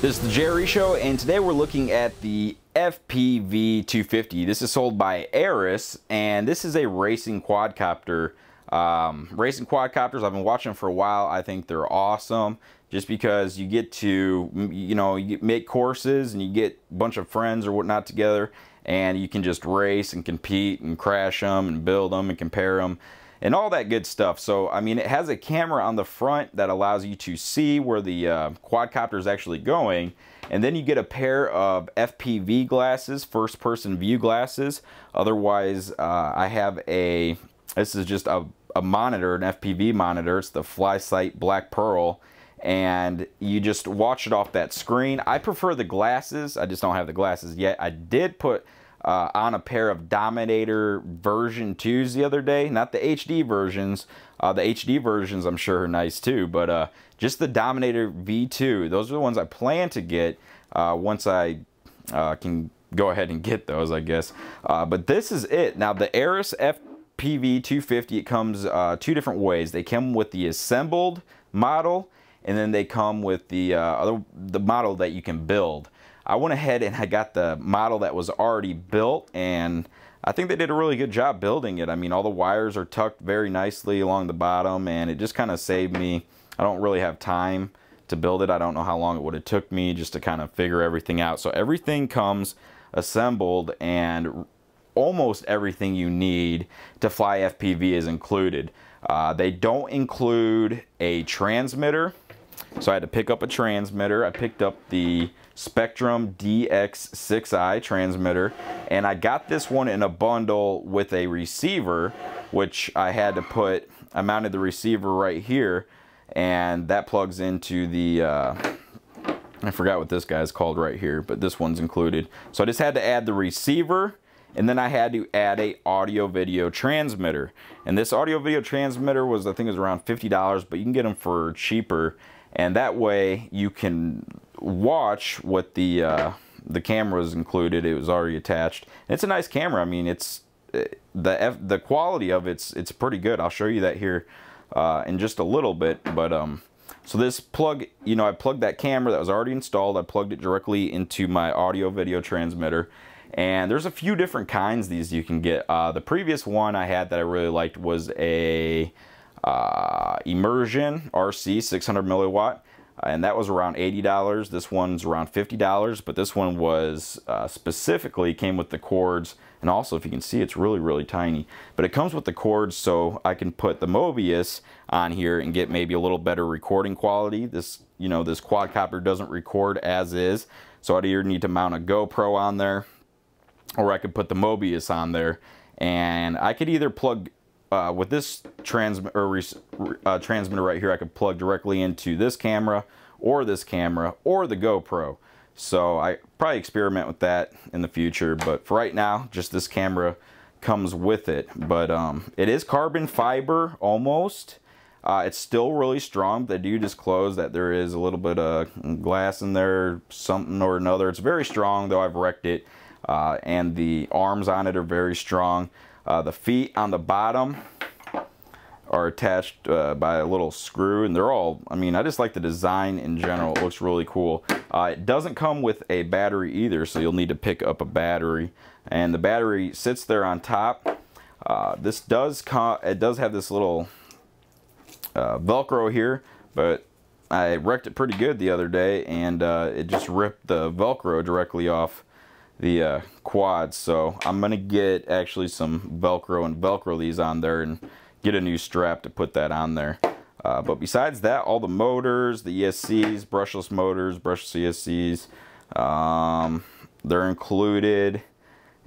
This is the Jerry Show, and today we're looking at the FPV250. This is sold by Arris, and this is a racing quadcopter. Racing quadcopters, I've been watching for a while. I think they're awesome just because you get to, you make courses and you get a bunch of friends or whatnot together, and you can just race and compete and crash them and build them and compare them and all that good stuff. So, I mean, it has a camera on the front that allows you to see where the quadcopter is actually going. And then you get a pair of FPV glasses, first-person view glasses. Otherwise, I have this is just a monitor, an FPV monitor. It's the FlySight Black Pearl. And you just watch it off that screen. I prefer the glasses. I just don't have the glasses yet. I did put on a pair of Dominator version 2s the other day. Not the HD versions. The HD versions I'm sure are nice too, but just the Dominator V2. Those are the ones I plan to get once I can go ahead and get those, I guess. But this is it. Now the Arris FPV250, it comes two different ways. They come with the assembled model, and then they come with the model that you can build. I went ahead and I got the model that was already built, and I think they did a really good job building it. I mean, all the wires are tucked very nicely along the bottom, and it just kind of saved me. I don't really have time to build it. I don't know how long it would have took me just to kind of figure everything out. So everything comes assembled, and almost everything you need to fly FPV is included. They don't include a transmitter, so I had to pick up a transmitter. I picked up the Spektrum DX6i transmitter, and I got this one in a bundle with a receiver, which I had to put. I mounted the receiver right here, and that plugs into the I forgot what this guy's called right here, but this one's included. So I just had to add the receiver, and then I had to add a audio video transmitter. And this audio video transmitter was, I think it was around $50, but you can get them for cheaper. And that way you can watch what the camera is included. It was already attached. And it's a nice camera. I mean, it's the quality of it's pretty good. I'll show you that here in just a little bit. But so this plug, I plugged that camera that was already installed. I plugged it directly into my audio video transmitter. And there's a few different kinds these you can get. The previous one I had that I really liked was a Immersion RC 600 milliwatt, and that was around $80. This one's around $50, but this one was specifically came with the cords, and also, if you can see, it's really tiny, but it comes with the cords, so I can put the Mobius on here and get maybe a little better recording quality. This this quadcopter doesn't record as is, so I'd either need to mount a GoPro on there, or I could put the Mobius on there, and I could either plug with this transmitter right here, I could plug directly into this camera, or the GoPro. So I probably experiment with that in the future, but for right now, just this camera comes with it. But it is carbon fiber almost. It's still really strong. They do disclose that there is a little bit of glass in there, something or another. It's very strong, though I've wrecked it. And the arms on it are very strong. The feet on the bottom are attached by a little screw, and they're all, I mean, I just like the design in general. It looks really cool. It doesn't come with a battery either, so you'll need to pick up a battery, and the battery sits there on top. It does have this little Velcro here, but I wrecked it pretty good the other day, and it just ripped the Velcro directly off the quads. So I'm gonna get actually some Velcro and Velcro these on there and get a new strap to put that on there. But besides that, all the motors, the ESCs, brushless motors, brushless ESCs, they're included.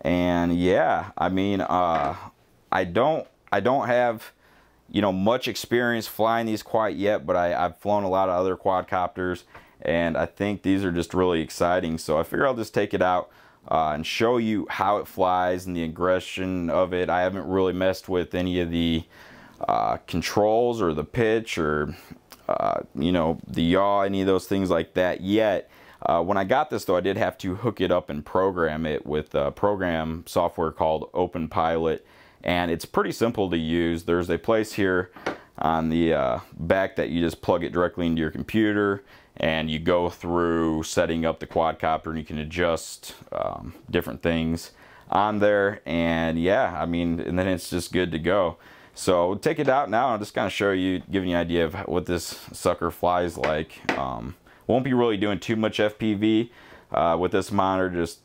And yeah, I mean, I don't have much experience flying these quite yet, but I've flown a lot of other quadcopters, and I think these are just really exciting. So I figure I'll just take it out and show you how it flies and the aggression of it. I haven't really messed with any of the controls or the pitch or the yaw, any of those things like that yet. When I got this, though, I did have to hook it up and program it with program software called OpenPilot, and it's pretty simple to use. There's a place here on the back that you just plug it directly into your computer, and you go through setting up the quadcopter, and you can adjust different things on there. And yeah, I mean, and then it's just good to go. So we'll take it out now. I'll just kind of show you, give you an idea of what this sucker flies like. Won't be really doing too much FPV with this monitor. Just,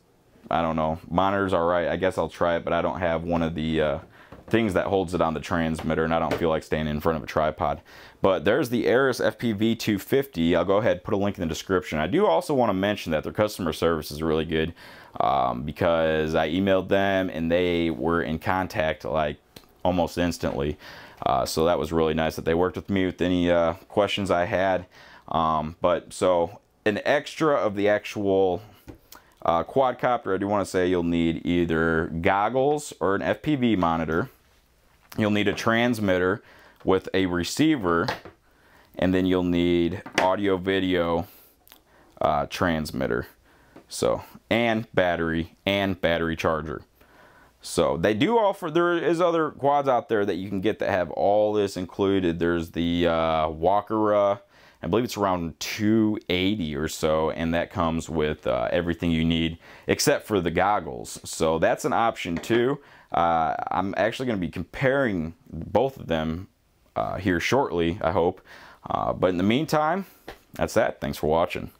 I don't know, monitor's all right. I guess I'll try it, but I don't have one of the things that holds it on the transmitter, and I don't feel like standing in front of a tripod. But there's the Arris FPV250. I'll go ahead and put a link in the description. I do also want to mention that their customer service is really good, because I emailed them and they were in contact like almost instantly. So that was really nice that they worked with me with any questions I had. But so an extra of the actual quadcopter, I do want to say you'll need either goggles or an FPV monitor. You'll need a transmitter with a receiver, and then you'll need audio video transmitter. So, and battery charger. So they do offer, there is other quads out there that you can get that have all this included. There's the Walkera, I believe it's around $280 or so, and that comes with everything you need except for the goggles. So that's an option too. I'm actually going to be comparing both of them here shortly, I hope. But in the meantime, that's that. Thanks for watching.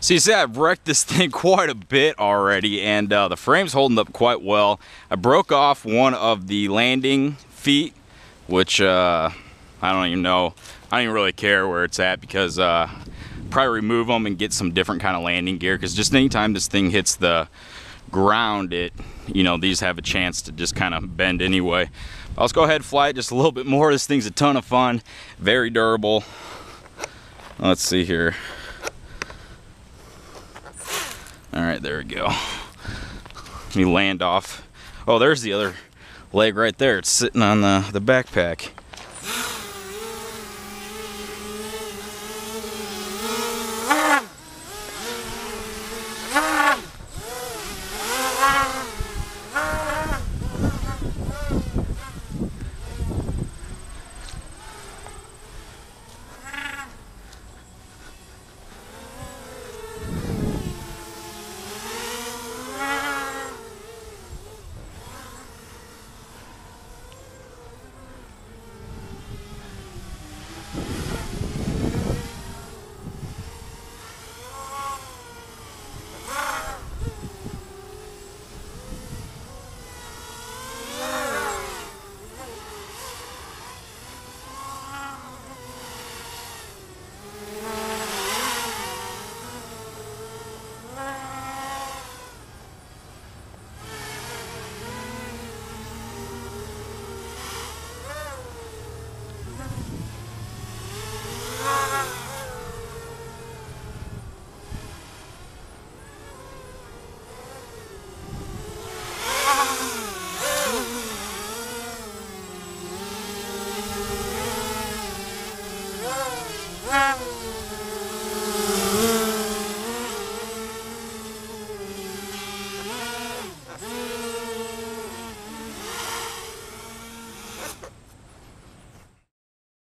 So you see I've wrecked this thing quite a bit already, and the frame's holding up quite well. I broke off one of the landing feet, which I don't even know. I don't even really care where it's at, because probably remove them and get some different kind of landing gear, because just anytime this thing hits the ground, these have a chance to just kind of bend anyway. Let's go ahead and fly it just a little bit more. This thing's a ton of fun, very durable. Let's see here. All right, there we go. Let me land off. Oh, there's the other leg right there. It's sitting on the backpack.